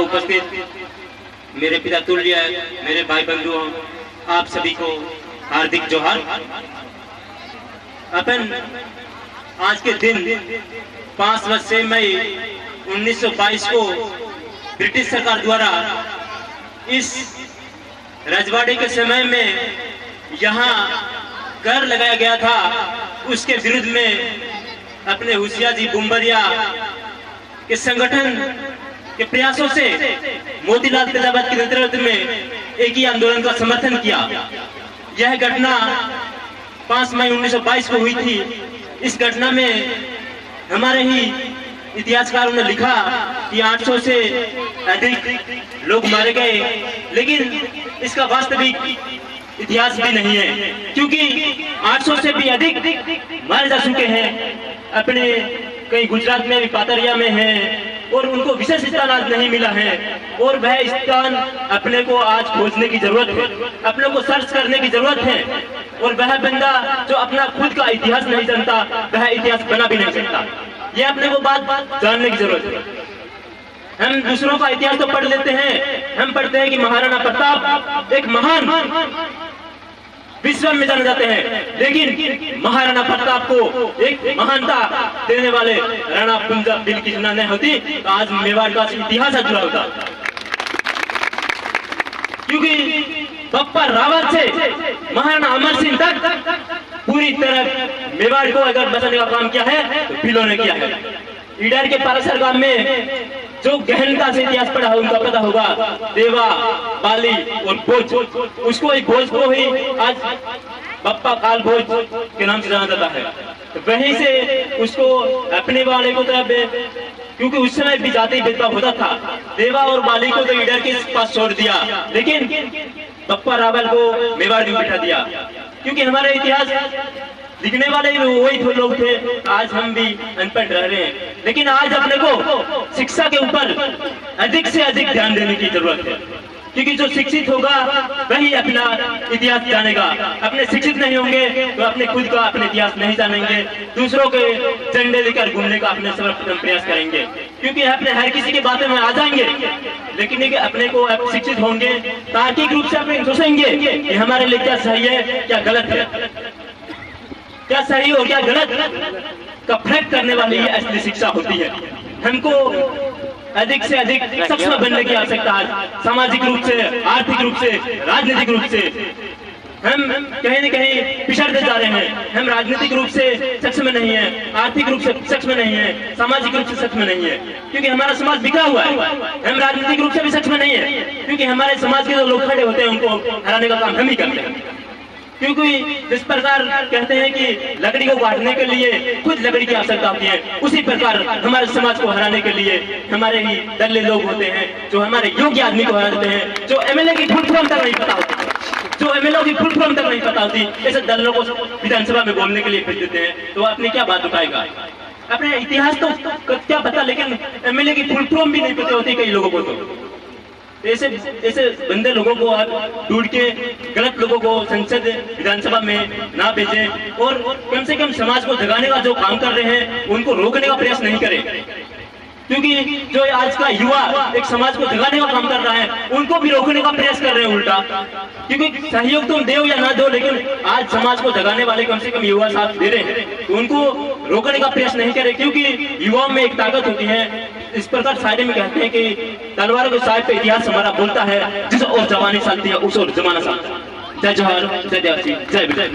उपस्थित मेरे पिता तुल्य, मेरे भाई बंधुओं, आप सभी को हार्दिक जोहार। अपन आज के दिन 5 वर्ष से मई 1922 को ब्रिटिश सरकार द्वारा इस रजवाड़े के समय में यहाँ कर लगाया गया था, उसके विरुद्ध में अपने होशियार जी बुम्बरिया के संगठन के प्रयासों से मोतीलाल तेजाबाद के नेतृत्व में एक ही आंदोलन का समर्थन किया। यह घटना 5 मई 1922 को हुई थी। इस घटना में हमारे ही इतिहासकारों ने लिखा कि 800 से अधिक लोग मारे गए, लेकिन इसका वास्तविक इतिहास भी नहीं है, क्योंकि 800 से भी अधिक मारे जा चुके हैं। अपने कई गुजरात में भी पातरिया में हैं और उनको विशेष स्थान आज नहीं मिला है, और वह स्थान अपने को आज खोजने की जरूरत है, अपने को सर्च करने की जरूरत है। और वह बंदा जो अपना खुद का इतिहास नहीं जानता, वह इतिहास बना भी नहीं सकता। यह अपने को बात जानने की जरूरत है। हम दूसरों का इतिहास तो पढ़ लेते हैं, हम पढ़ते हैं कि महाराणा प्रताप एक महान विश्व में जाने जाते हैं, लेकिन महाराणा प्रताप को एक महानता देने वाले राणा पुंजा बिल की सुना नहीं होती तो आज मेवाड़ का इतिहास अधूरा होता। क्योंकि बप्पा रावत से महाराणा अमर सिंह तक पूरी तरह मेवाड़ को अगर बचाने का काम किया है तो बिलों ने किया है। ईडर के पारासर गांव में जो गहनता से इतिहास पढ़ा है उनका पता होगा, देवा, बाली और भोज, उसको एक भोज को ही आज बप्पा काल भोज के नाम से जाना जाता है। तो वहीं से उसको अपने वाले को तो, क्योंकि उस समय भी जाति भेदभाव होता था, देवा और बाली को तो ईडर के पास छोड़ दिया, लेकिन बप्पा रावल को मेवाड़ में बिठा दिया। क्योंकि हमारे इतिहास लिखने वाले वही लोग थे, आज हम भी अनपढ़ रह रहे हैं। लेकिन आज अपने को शिक्षा के ऊपर अधिक से अधिक ध्यान देने की जरूरत है, क्योंकि जो शिक्षित होगा वही अपना इतिहास जानेगा। अपने शिक्षित नहीं होंगे तो अपने खुद का अपने इतिहास नहीं जानेंगे, दूसरों के झंडे लेकर घूमने का अपने सर्वप्रथम प्रयास करेंगे। क्योंकि अपने हर किसी की बातें में आ जाएंगे, लेकिन अपने को शिक्षित होंगे, तार्किक रूप से अपने सोचेंगे कि हमारे लिए क्या सही है क्या गलत है, क्या सही और क्या गलत का फर्क करने वाली ये असली शिक्षा होती है। हमको अधिक से अधिक सक्षम बनने की आवश्यकता है, सामाजिक रूप से, आर्थिक रूप से, राजनीतिक रूप से। हम कहीं न कहीं पिछड़ते जा रहे हैं। हम राजनीतिक रूप से सक्षम नहीं है, आर्थिक रूप से सक्षम नहीं है, सामाजिक रूप से सक्षम नहीं है, क्योंकि हमारा समाज बिखरा हुआ है। हम राजनीतिक रूप से भी सक्षम नहीं है, क्योंकि हमारे समाज के जो लोग खड़े होते हैं उनको हराने का काम हम ही करते हैं। क्योंकि जिस प्रकार कहते हैं कि लकड़ी को काटने के लिए खुद लकड़ी की आवश्यकता होती है, उसी प्रकार हमारे समाज को हराने के लिए हमारे ही दल्ले लोग होते हैं, जो हमारे योग्य आदमी को हरा देते हैं, जो एमएलए की फुल फॉर्म तक नहीं पता होती, जो एमएलए की फुल फॉर्म तक नहीं पता होती, ऐसे दल्लों को विधानसभा में बोलने के लिए भेज देते हैं। तो अपनी क्या बात उठाएगा? अपने इतिहास तो क्या पता, लेकिन एमएलए की फुल फॉर्म भी नहीं पता होती कई लोगों को। तो ऐसे बंदे लोगों को आप ढूंढ के गलत लोगों को संसद विधानसभा में ना भेजें, और कम से कम समाज को जगाने का जो काम कर रहे हैं उनको रोकने का प्रयास नहीं करें। क्योंकि जो आज का युवा एक समाज को जगाने का काम कर रहा है, उनको भी रोकने का प्रयास कर रहे हैं उल्टा। क्योंकि सहयोग तुम दो या ना दो, लेकिन आज समाज को जगाने वाले कम से कम युवा साथ दे रहे हैं, तो उनको रोकने का प्रयास नहीं करें। क्योंकि युवाओं में एक ताकत होती है। इस प्रकार शायरी में कहते हैं कि तलवारों के साथ पे इतिहास हमारा बोलता है, जिस और जवानी साथी है उस और जमाना साथ। जय जोहार, जय देव, जय विजय।